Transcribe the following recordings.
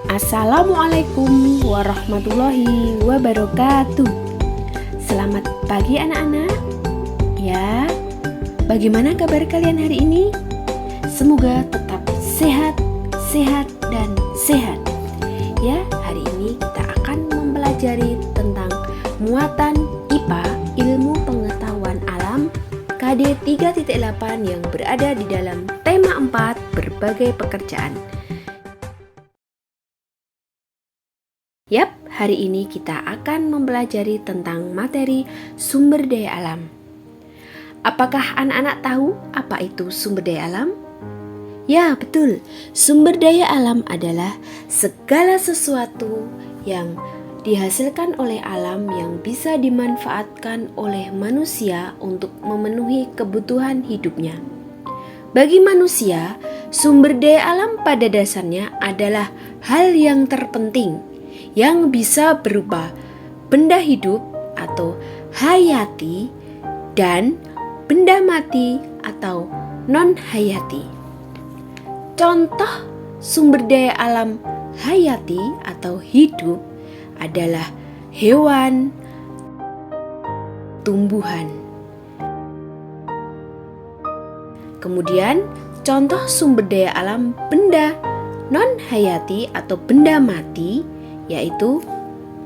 Assalamualaikum warahmatullahi wabarakatuh. Selamat pagi anak-anak. Ya, bagaimana kabar kalian hari ini? Semoga tetap sehat, dan sehat. Ya, hari ini kita akan mempelajari tentang muatan IPA, ilmu pengetahuan alam, KD 3.8 yang berada di dalam tema 4 berbagai pekerjaan. Yap, hari ini kita akan mempelajari tentang materi sumber daya alam. Apakah anak-anak tahu apa itu sumber daya alam? Ya, betul. Sumber daya alam adalah segala sesuatu yang dihasilkan oleh alam yang bisa dimanfaatkan oleh manusia untuk memenuhi kebutuhan hidupnya. Bagi manusia, sumber daya alam pada dasarnya adalah hal yang terpenting yang bisa berupa benda hidup atau hayati dan benda mati atau non-hayati. Contoh sumber daya alam hayati atau hidup adalah hewan, tumbuhan. Kemudian contoh sumber daya alam benda non-hayati atau benda mati yaitu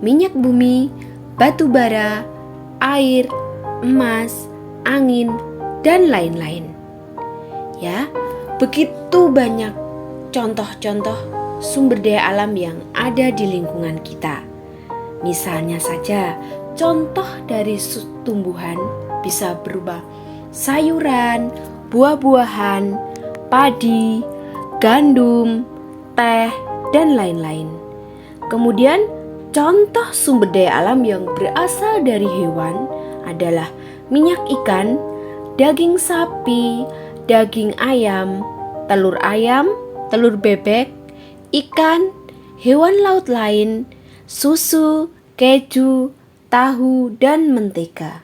minyak bumi, batu bara, air, emas, angin, dan lain-lain. Ya, begitu banyak contoh-contoh sumber daya alam yang ada di lingkungan kita. Misalnya saja, contoh dari tumbuhan bisa berupa sayuran, buah-buahan, padi, gandum, teh, dan lain-lain. Kemudian, contoh sumber daya alam yang berasal dari hewan adalah minyak ikan, daging sapi, daging ayam, telur bebek, ikan, hewan laut lain, susu, keju, tahu, dan mentega.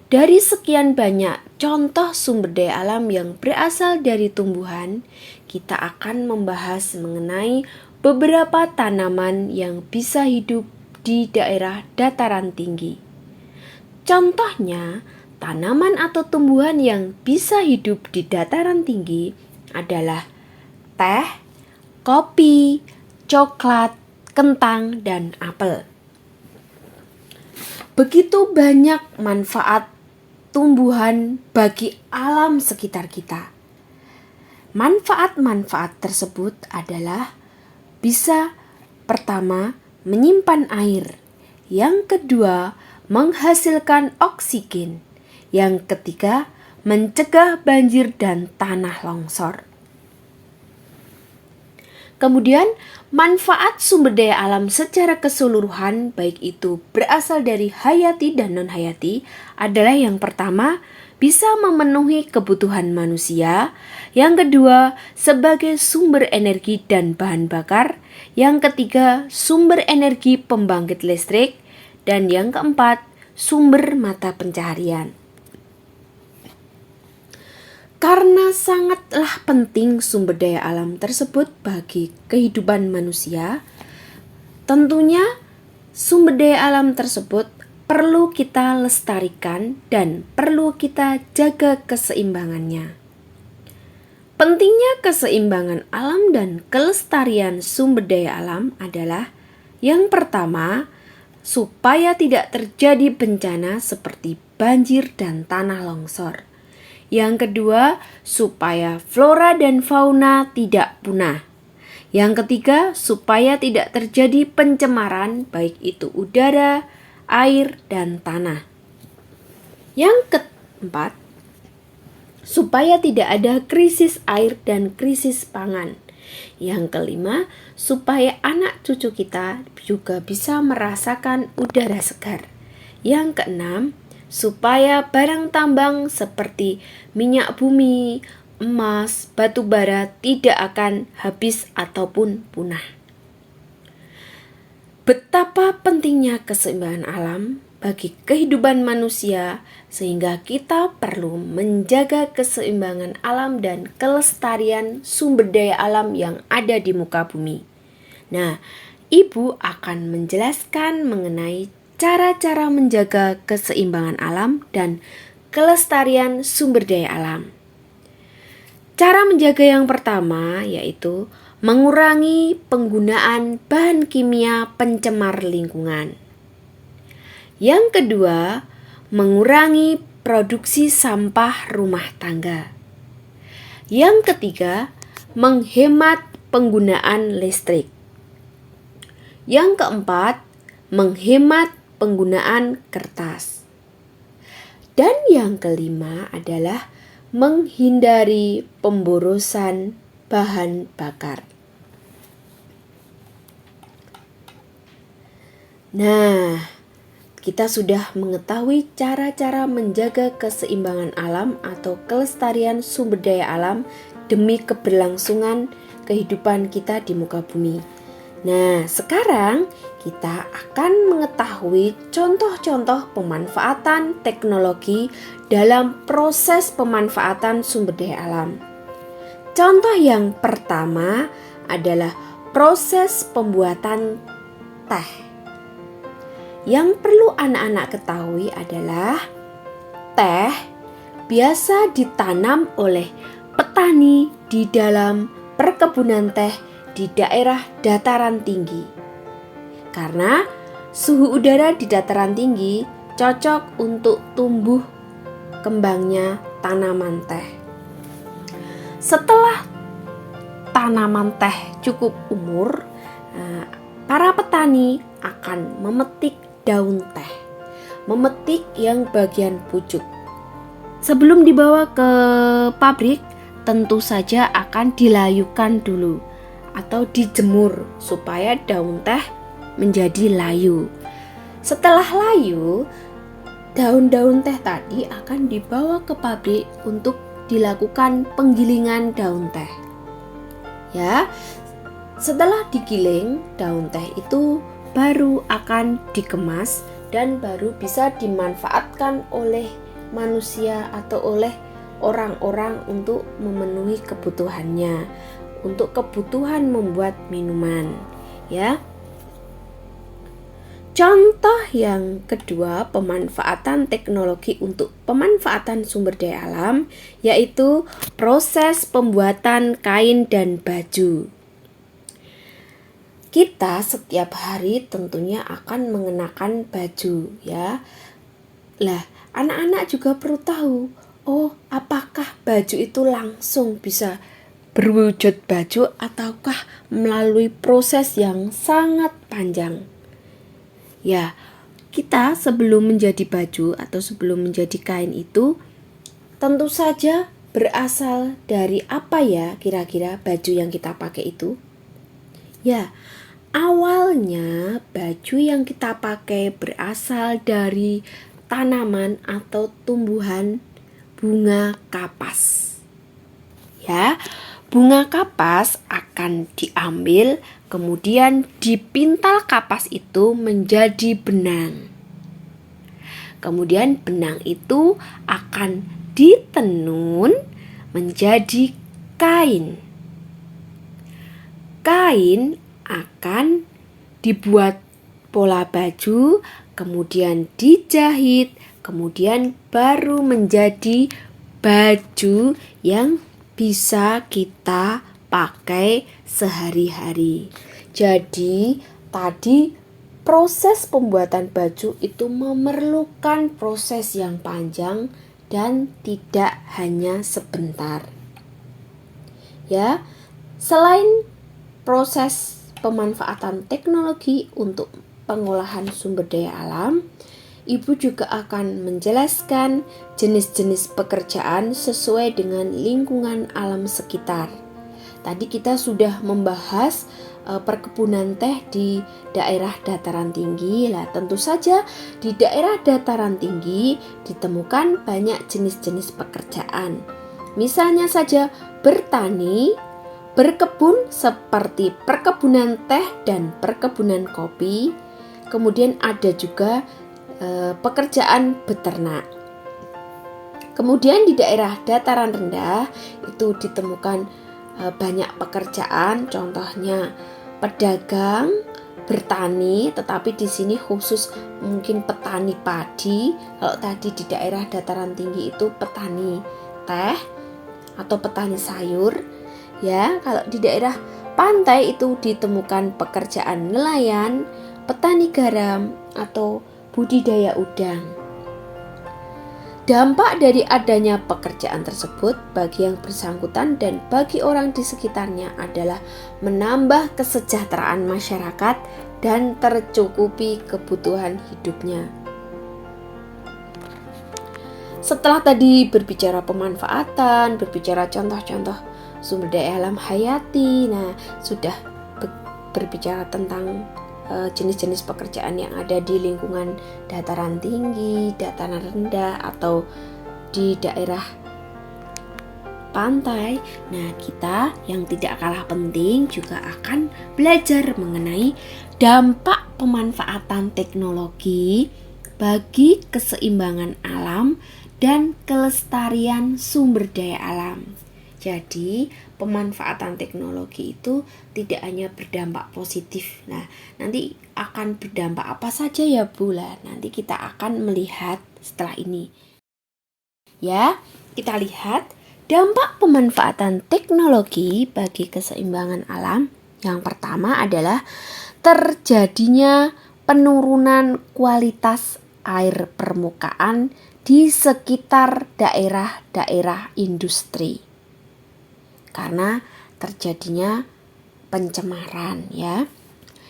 Dari sekian banyak contoh sumber daya alam yang berasal dari tumbuhan, kita akan membahas mengenai beberapa tanaman yang bisa hidup di daerah dataran tinggi. Contohnya, tanaman atau tumbuhan yang bisa hidup di dataran tinggi adalah teh, kopi, coklat, kentang, dan apel. Begitu banyak manfaat tumbuhan bagi alam sekitar kita. Manfaat-manfaat tersebut adalah bisa pertama menyimpan air, yang kedua menghasilkan oksigen, yang ketiga mencegah banjir dan tanah longsor. Kemudian manfaat sumber daya alam secara keseluruhan baik itu berasal dari hayati dan non-hayati adalah yang pertama bisa memenuhi kebutuhan manusia, yang kedua sebagai sumber energi dan bahan bakar, yang ketiga sumber energi pembangkit listrik, dan yang keempat sumber mata pencaharian. Karena sangatlah penting sumber daya alam tersebut bagi kehidupan manusia, tentunya sumber daya alam tersebut perlu kita lestarikan dan perlu kita jaga keseimbangannya. Pentingnya keseimbangan alam dan kelestarian sumber daya alam adalah yang pertama, supaya tidak terjadi bencana seperti banjir dan tanah longsor. Yang kedua, supaya flora dan fauna tidak punah. Yang ketiga, supaya tidak terjadi pencemaran baik itu udara, air, dan tanah. Yang keempat, supaya tidak ada krisis air dan krisis pangan. Yang kelima, supaya anak cucu kita juga bisa merasakan udara segar. Yang keenam, supaya barang tambang seperti minyak bumi, emas, batu bara tidak akan habis ataupun punah. Betapa pentingnya keseimbangan alam bagi kehidupan manusia, sehingga kita perlu menjaga keseimbangan alam dan kelestarian sumber daya alam yang ada di muka bumi. Nah, Ibu akan menjelaskan mengenai cara-cara menjaga keseimbangan alam dan kelestarian sumber daya alam. Cara menjaga yang pertama yaitu mengurangi penggunaan bahan kimia pencemar lingkungan. Yang kedua, mengurangi produksi sampah rumah tangga. Yang ketiga, menghemat penggunaan listrik. Yang keempat, menghemat penggunaan kertas. Dan yang kelima adalah menghindari pemborosan bahan bakar. Nah, kita sudah mengetahui cara-cara menjaga keseimbangan alam atau kelestarian sumber daya alam demi keberlangsungan kehidupan kita di muka bumi. Nah, sekarang kita akan mengetahui contoh-contoh pemanfaatan teknologi dalam proses pemanfaatan sumber daya alam. Contoh yang pertama adalah proses pembuatan teh. Yang perlu anak-anak ketahui adalah teh biasa ditanam oleh petani di dalam perkebunan teh di daerah dataran tinggi. Karena suhu udara di dataran tinggi cocok untuk tumbuh kembangnya tanaman teh. Setelah tanaman teh cukup umur, para petani akan memetik daun teh, memetik yang bagian pucuk. Sebelum dibawa ke pabrik, tentu saja akan dilayukan dulu atau dijemur supaya daun teh menjadi layu. Setelah layu, daun-daun teh tadi akan dibawa ke pabrik untuk dilakukan penggilingan daun teh. Ya, setelah digiling, daun teh itu baru akan dikemas dan baru bisa dimanfaatkan oleh manusia atau oleh orang-orang untuk memenuhi kebutuhannya, untuk kebutuhan membuat minuman, ya. Contoh yang kedua, pemanfaatan teknologi untuk pemanfaatan sumber daya alam, yaitu proses pembuatan kain dan baju. Kita setiap hari tentunya akan mengenakan baju, ya. Lah, anak-anak juga perlu tahu, apakah baju itu langsung bisa berwujud baju ataukah melalui proses yang sangat panjang. Ya, kita sebelum menjadi baju atau sebelum menjadi kain itu tentu saja berasal dari apa ya kira-kira baju yang kita pakai itu? Ya, awalnya baju yang kita pakai berasal dari tanaman atau tumbuhan bunga kapas. Ya, bunga kapas akan diambil, kemudian dipintal kapas itu menjadi benang. Kemudian benang itu akan ditenun menjadi kain. Kain akan dibuat pola baju, kemudian dijahit, kemudian baru menjadi baju yang bisa kita pakai sehari-hari. Jadi tadi proses pembuatan baju itu memerlukan proses yang panjang dan tidak hanya sebentar. Ya, selain proses pemanfaatan teknologi untuk pengolahan sumber daya alam, Ibu juga akan menjelaskan jenis-jenis pekerjaan sesuai dengan lingkungan alam sekitar. Tadi kita sudah membahas perkebunan teh di daerah dataran tinggi. Lah, tentu saja di daerah dataran tinggi ditemukan banyak jenis-jenis pekerjaan. Misalnya saja bertani, berkebun seperti perkebunan teh dan perkebunan kopi. Kemudian ada juga pekerjaan beternak. Kemudian di daerah dataran rendah itu ditemukan banyak pekerjaan, contohnya pedagang, bertani, tetapi di sini khusus mungkin petani padi. Kalau tadi di daerah dataran tinggi itu petani teh atau petani sayur, ya. Kalau di daerah pantai itu ditemukan pekerjaan nelayan, petani garam, atau budidaya udang. Dampak dari adanya pekerjaan tersebut bagi yang bersangkutan dan bagi orang di sekitarnya adalah menambah kesejahteraan masyarakat dan tercukupi kebutuhan hidupnya. Setelah tadi berbicara pemanfaatan, berbicara contoh-contoh sumber daya alam hayati, nah sudah berbicara tentang jenis-jenis pekerjaan yang ada di lingkungan dataran tinggi, dataran rendah, atau di daerah pantai. Nah, kita yang tidak kalah penting juga akan belajar mengenai dampak pemanfaatan teknologi bagi keseimbangan alam dan kelestarian sumber daya alam. Jadi, pemanfaatan teknologi itu tidak hanya berdampak positif. Nah, nanti akan berdampak apa saja ya Bu? Nanti kita akan melihat setelah ini. Ya, kita lihat dampak pemanfaatan teknologi bagi keseimbangan alam. Yang pertama adalah terjadinya penurunan kualitas air permukaan di sekitar daerah-daerah industri. Karena terjadinya pencemaran, ya.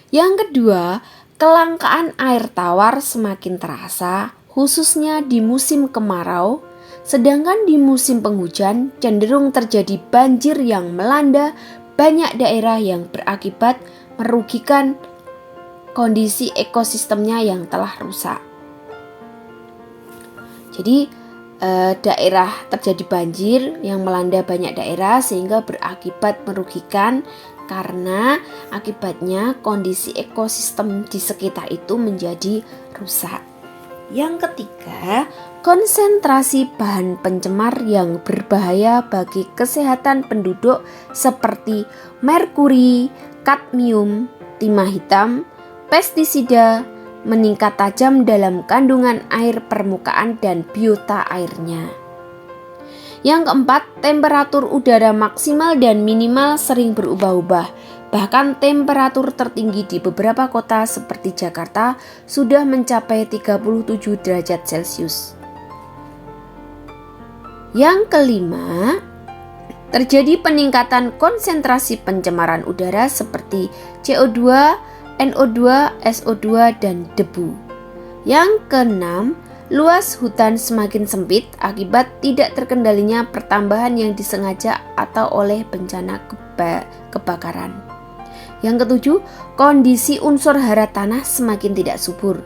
Yang kedua, kelangkaan air tawar semakin terasa khususnya di musim kemarau, sedangkan di musim penghujan cenderung terjadi banjir yang melanda banyak daerah yang berakibat merugikan kondisi ekosistemnya yang telah rusak. Jadi daerah terjadi banjir yang melanda banyak daerah sehingga berakibat merugikan karena akibatnya kondisi ekosistem di sekitar itu menjadi rusak. Yang ketiga, konsentrasi bahan pencemar yang berbahaya bagi kesehatan penduduk seperti merkuri, kadmium, timah hitam, pestisida, meningkat tajam dalam kandungan air permukaan dan biota airnya. Yang keempat, temperatur udara maksimal dan minimal sering berubah-ubah. Bahkan temperatur tertinggi di beberapa kota seperti Jakarta sudah mencapai 37 derajat Celcius. Yang kelima, terjadi peningkatan konsentrasi pencemaran udara seperti CO2, NO2, SO2, dan debu. Yang keenam, luas hutan semakin sempit akibat tidak terkendalinya pertambahan yang disengaja atau oleh bencana kebakaran. Yang ketujuh, kondisi unsur hara tanah semakin tidak subur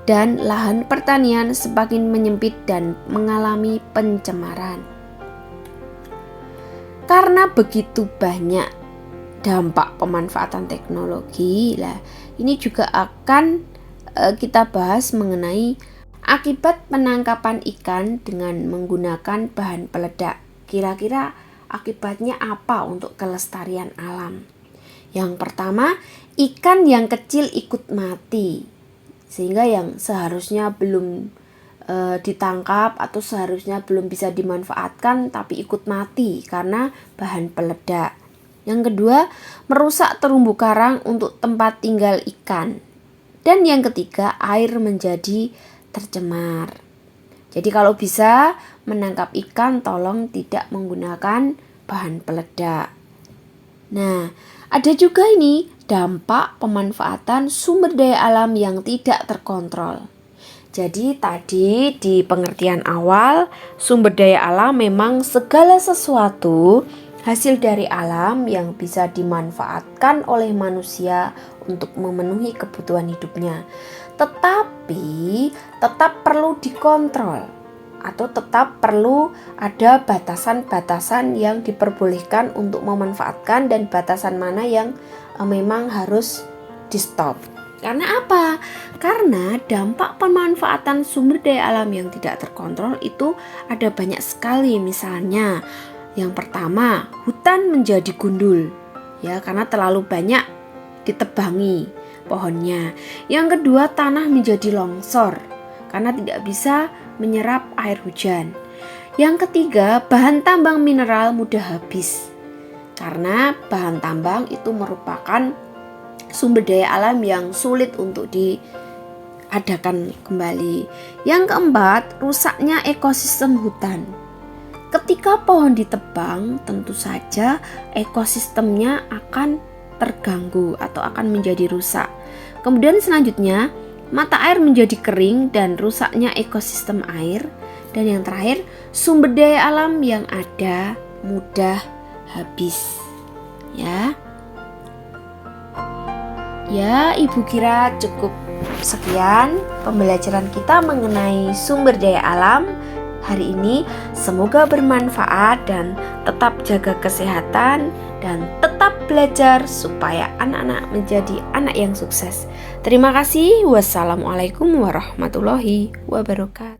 dan lahan pertanian semakin menyempit dan mengalami pencemaran. Karena begitu banyak dampak pemanfaatan teknologi, ini juga akan kita bahas mengenai akibat penangkapan ikan dengan menggunakan bahan peledak. Kira-kira akibatnya apa untuk kelestarian alam? Yang pertama, ikan yang kecil ikut mati, sehingga yang seharusnya belum ditangkap atau seharusnya belum bisa dimanfaatkan tapi ikut mati karena bahan peledak. Yang kedua, merusak terumbu karang untuk tempat tinggal ikan. Dan yang ketiga, air menjadi tercemar. Jadi kalau bisa menangkap ikan, tolong tidak menggunakan bahan peledak. Nah, ada juga ini dampak pemanfaatan sumber daya alam yang tidak terkontrol. Jadi tadi di pengertian awal, sumber daya alam memang segala sesuatu hasil dari alam yang bisa dimanfaatkan oleh manusia untuk memenuhi kebutuhan hidupnya. Tetapi tetap perlu dikontrol atau tetap perlu ada batasan-batasan yang diperbolehkan untuk memanfaatkan dan batasan mana yang memang harus di-stop. Karena apa? Karena dampak pemanfaatan sumber daya alam yang tidak terkontrol itu ada banyak sekali. Misalnya yang pertama, hutan menjadi gundul, ya, karena terlalu banyak ditebangi pohonnya. Yang kedua, tanah menjadi longsor karena tidak bisa menyerap air hujan. Yang ketiga, bahan tambang mineral mudah habis karena bahan tambang itu merupakan sumber daya alam yang sulit untuk diadakan kembali. Yang keempat, rusaknya ekosistem hutan. Ketika pohon ditebang, tentu saja ekosistemnya akan terganggu atau akan menjadi rusak. Kemudian selanjutnya, mata air menjadi kering dan rusaknya ekosistem air. Dan yang terakhir, sumber daya alam yang ada mudah habis. Ya, Ibu kira cukup sekian pembelajaran kita mengenai sumber daya alam hari ini. Semoga bermanfaat dan tetap jaga kesehatan dan tetap belajar supaya anak-anak menjadi anak yang sukses. Terima kasih. Wassalamualaikum warahmatullahi wabarakatuh.